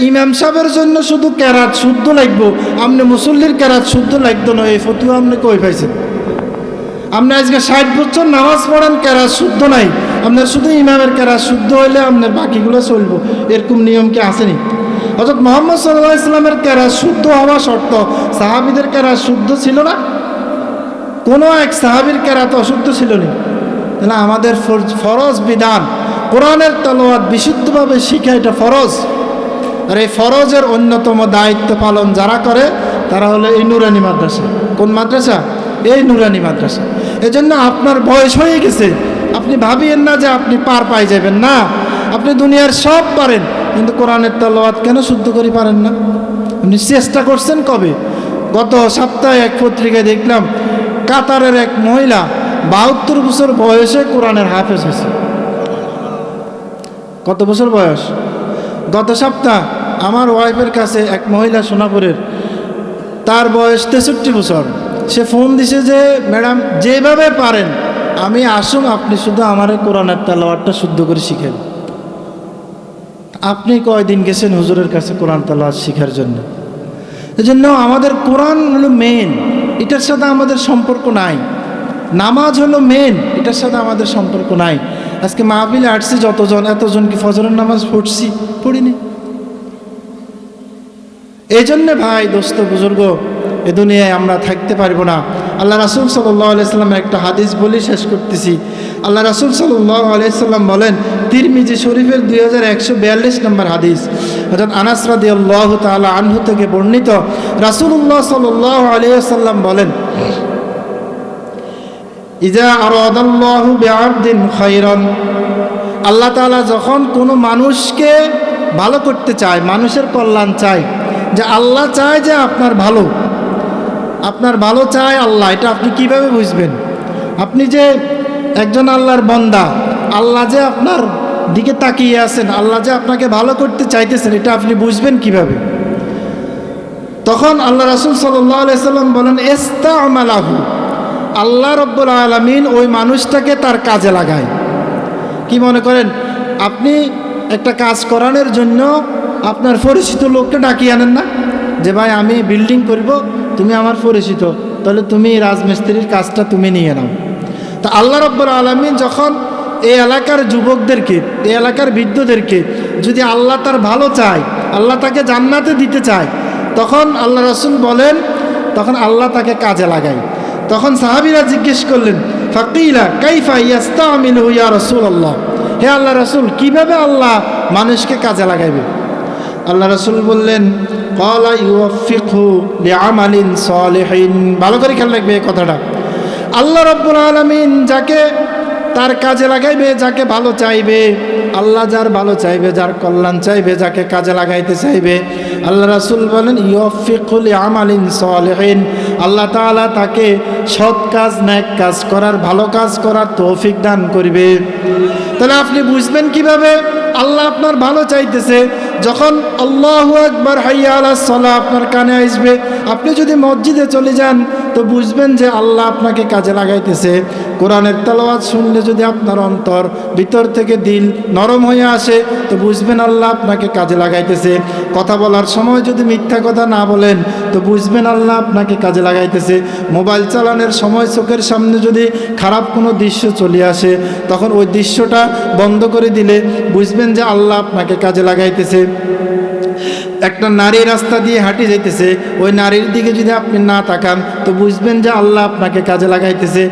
ইমাম সাহেবের জন্য শুধু কেরাত শুদ্ধ লাগবো, আপনি মুসল্লির কেরাত শুদ্ধ লাগতো না, এই ফতুয়া আপনি কই পাইছেন? আপনি আজকে 60 বছর নামাজ পড়েন, কেরাত শুদ্ধ নাই, আপনার শুধু ইমামের কেরাত শুদ্ধ হইলে আপনার বাকিগুলো চলবো, এরকম নিয়ম কি আসেনি? অর্থাৎ মুহাম্মদ সাল্লাল্লাহু আলাইহি ওয়াসাল্লামের কেরাত শুদ্ধ হওয়া শর্ত, সাহাবীদের কেরাত শুদ্ধ ছিল না, কোনো এক সাহাবীর কেরাত অশুদ্ধ ছিল না। তাহলে আমাদের ফরজ বিধান কোরআনের তেলাওয়াত বিশুদ্ধভাবে শিখা, এটা ফরজ। আর এই ফরজের অন্যতম দায়িত্ব পালন যারা করে তারা হলো এই নুরানি মাদ্রাসা। কোন মাদ্রাসা? এই নুরানি মাদ্রাসা। এজন্য আপনার বয়স হয়ে গেছে, আপনি ভাবিয়েন না যে আপনি পার পাই যাবেন, না, আপনি দুনিয়ার সব পারেন, কিন্তু কোরআনের তেলাওয়াত কেন শুদ্ধ করে পারেন না? আপনি চেষ্টা করছেন কবে? গত সপ্তাহে এক পত্রিকায় দেখলাম কাতারের এক মহিলা 72 বছর বয়সে কোরআনের হাফেজ হয়েছে। কত বছর বয়স? গত সপ্তাহ আমার ওয়াইফের কাছে এক মহিলা সোনাপুরের, তার বয়স 63 বছর। সে ফোন দিছে যে ম্যাডাম যেভাবে পারেন আমি আসুন, আপনি শুধু আমার কোরআনের তেলাওয়াতটা শুদ্ধ করে শিখেন। আপনি কয়দিন গেছেন হুজুরের কাছে কোরআন তেলাওয়াত শেখার জন্য? এজন্য আমাদের কোরআন হলো মেন, এটার সাথে আমাদের সম্পর্ক নাই। নামাজ হলো মেন, এটার সাথে আমাদের সম্পর্ক নাই। আজকে মাহফিলে আসছি যতজন, এতজন কি ফজরের নামাজ পড়িনি? এই জন্যে ভাই, দোস্ত, বুজুর্গ, এ দুনিয়ায় আমরা থাকতে পারবো না। আল্লাহ রাসূল সাল্লাল্লাহু আলাইহি সাল্লামের একটা হাদিস বলি শেষ করতেছি। আল্লাহ রাসূল সাল্লাল্লাহু আলাইহি সাল্লাম বলেন, তিরমিজি শরীফের 2142 নম্বর হাদিস, অর্থাৎ আনাস রাদিয়াল্লাহু তাআলা আনহু থেকে বর্ণিত, রাসূলুল্লাহ সাল্লাল্লাহু আলাইহি সাল্লাম বলেন, ইজা আরাদাল্লাহু বিআবদিন খায়রান, আল্লাহ তাআলা যখন কোনো মানুষকে ভালো করতে চায়, মানুষের কল্যাণ চায়, যে আল্লাহ চায় যে আপনার ভালো চায় আল্লাহ, এটা আপনি কিভাবে বুঝবেন? আপনি যে একজন আল্লাহর বান্দা, আল্লাহ যে আপনার দিকে তাকিয়ে আছেন, আল্লাহ যে আপনাকে ভালো করতে চাইতেছেন, এটা আপনি বুঝবেন কিভাবে? তখন আল্লাহ রাসূল সাল্লাল্লাহু আলাইহি সাল্লাম বলেন, ইস্তামালাহু, আল্লাহ রাব্বুল আলামিন ওই মানুষটাকে তার কাজে লাগায়। কি মনে করেন, আপনি একটা কাজ করানোর জন্য আপনার পরিচিত লোককে ডাকিয়ে আনেন না, যে ভাই আমি বিল্ডিং করব, তুমি আমার পরিচিত, তাহলে তুমি রাজমিস্ত্রির কাজটা তুমি নিয়ে নাও। তা আল্লাহ রাব্বুল আলামিন যখন এই এলাকার যুবকদেরকে, এই এলাকার বৃদ্ধদেরকে যদি আল্লাহ তার ভালো চায়, আল্লাহ তাকে জান্নাতে দিতে চায়, তখন আল্লাহ রাসূল বলেন, তখন আল্লাহ তাকে কাজে লাগায়। তখন সাহাবীরা জিজ্ঞেস করলেন, ফাকিলা কাইফা ইয়াস্তামিলু ইয়া রাসূলুল্লাহ, হে আল্লাহ রাসূল, কিভাবে আল্লাহ মানুষকে কাজে লাগাইবে? আল্লাহ রাসূল বললেন, ক্বালা ইউওয়াফিকহু লিআমালিন সালিহিন। ভালো করে খেয়াল রাখবে এই কথাটা। আল্লাহ রাব্বুল আলামিন যাকে তার কাজে লাগাইবে, যাকে ভালো চাইবে, আল্লাহ যার ভালো চাইবে, যার কল্যাণ চাইবে, যাকে কাজে লাগাইতে চাইবে, আল্লাহ রাসূল বলেন ইউওয়াফিকহু লিআমালিন সালিহিন, আল্লাহ তাআলা তাকে সৎ কাজ, নেক কাজ করার, ভালো কাজ করার তৌফিক দান করবে। তাহলে আপনি বুঝবেন কিভাবে আল্লাহ আপনার ভালো চাইতেছে? যখন আল্লাহু আকবার হাইয়া আলাস সালাহ আপনার কানে আসবে, আপনি যদি মসজিদে চলে যান তো বুঝবেন যে আল্লাহ আপনাকে কাজে লাগাইতেছে। কোরআনের তেলাওয়াত শুনলে যদি আপনার অন্তর ভিতর থেকে দিল নরম হয়ে আসে তো বুঝবেন আল্লাহ আপনাকে কাজে লাগাইতেছে। কথা বলার সময় যদি মিথ্যা কথা না বলেন তো বুঝবেন আল্লাহ আপনাকে কাজে লাগাইতেছে। মোবাইল চালানোর সময় চোখের সামনে যদি খারাপ কোনো দৃশ্য চলে আসে তখন ওই দৃশ্যটা বন্ধ করে দিলে বুঝবেন যে আল্লাহ আপনাকে কাজে লাগাইতেছে। একটা নারী রাস্তা দিয়ে হাঁটি যাইতেছে, ওই নারীর দিকে যদি আপনি না তাকান তো বুঝবেন যে আল্লাহ আপনাকে কাজে লাগাইতেছে।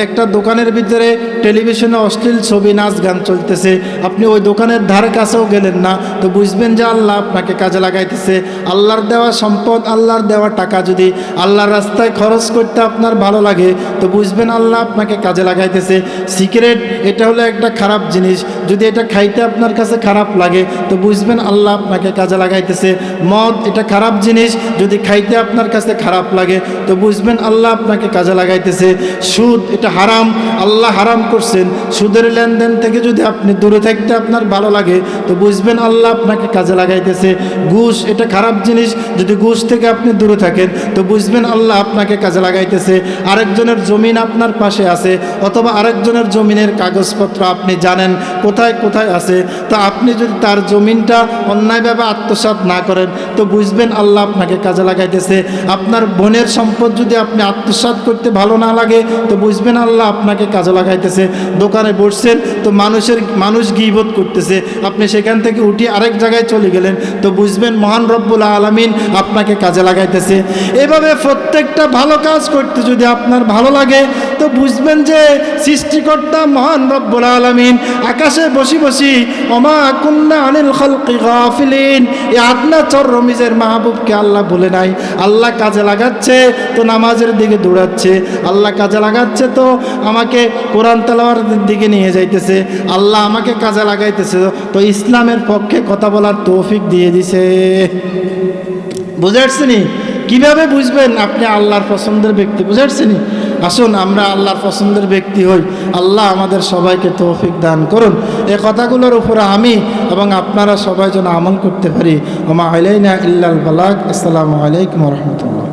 একটা দোকানের ভিতরে টেলিভিশনে অশ্লীল ছবি, নাচ গান চলতেছে, আপনি ওই দোকানের ধারে কাছেও গেলেন না তো বুঝবেন যে আল্লাহ আপনাকে কাজে লাগাইতেছে। আল্লাহর দেওয়া সম্পদ, আল্লাহর দেওয়া টাকা যদি আল্লাহর রাস্তায় খরচ করতে আপনার ভালো লাগে তো বুঝবেন আল্লাহ আপনাকে কাজে লাগাইতেছে। সিগারেট এটা হলো একটা খারাপ জিনিস, যদি এটা খাইতে আপনার কাছে খারাপ লাগে তো বুঝবেন আল্লাহ আপনাকে কাজে লাগাইতেছে। মদ এটা খারাপ জিনিস, যদি খাইতে আপনার কাছে খারাপ লাগে তো বুঝবেন আল্লাহ আপনাকে কাজে লাগাইতেছে। সুদ এটা হারাম, আল্লাহ হারাম করছেন। সুদের লেনদেন থেকে যদি আপনি দূরে থাকতে আপনার ভালো লাগে তো বুঝবেন আল্লাহ আপনাকে কাজে লাগাইতেছে। ঘুষ এটা খারাপ জিনিস, যদি ঘুষ থেকে আপনি দূরে থাকেন তো বুঝবেন আল্লাহ আপনাকে কাজে লাগাইতেছে। আরেকজনের জমিন আপনার পাশে আছে, অথবা আরেকজনের জমিনের কাগজপত্র আপনি জানেন কোথায় কোথায় আছে, তো আপনি যদি তার জমিনটা অন্যায়ভাবে আত্মসাৎ না করেন তো বুঝবেন আল্লাহ আপনাকে কাজে লাগাইতেছে। আপনার বোনের সম্পদ যদি আপনি আত্মসাৎ করতে ভালো না লাগে তো বুঝবেন আল্লাহ আপনাকে কাজে লাগাইতেছে। দোকানে বসছেন তো মানুষ গীবত করতেছে, আপনি সেখান থেকে উঠে আরেক জায়গায় চলে গেলেন তো বুঝবেন মহান রব্বুল আলামিন আপনাকে কাজে লাগাইতেছে। এভাবে প্রত্যেকটা ভালো কাজ করতে যদি আপনার ভালো লাগে তো বুঝবেন যে সৃষ্টিকর্তা মহান রব্বুল আলামিন আকাশে বসি বসি ওমা কুন্না আনিল খালকি গাফিলিন, এই আদনা চর রমিজের মাহবুবকে আল্লাহ বলে নাই। আল্লাহ কাজে লাগাচ্ছে তো নামাজের দিকে দৌড়াচ্ছে, আল্লাহ কাজে লাগাচ্ছে তো আমাকে কোরআন তেলাওয়াতের দিকে নিয়ে যাইতেছে, আল্লাহ আমাকে কাজে লাগাইতেছে তো ইসলামের পক্ষে কথা বলার তৌফিক দিয়ে দিছে। বুঝে আসছেনি? কীভাবে বুঝবেন আপনি আল্লাহর পছন্দের ব্যক্তি? বুঝে আসছেনি? আসুন আমরা আল্লাহর পছন্দের ব্যক্তি হই। আল্লাহ আমাদের সবাইকে তৌফিক দান করুন। এই কথাগুলোর উপরে আমি এবং আপনারা সবাই যেন আমল করতে পারি। ওমা আলাইনা ইল্লাল বালাগ। আসসালামু আলাইকুম ওয়া রাহমাতুল্লাহ।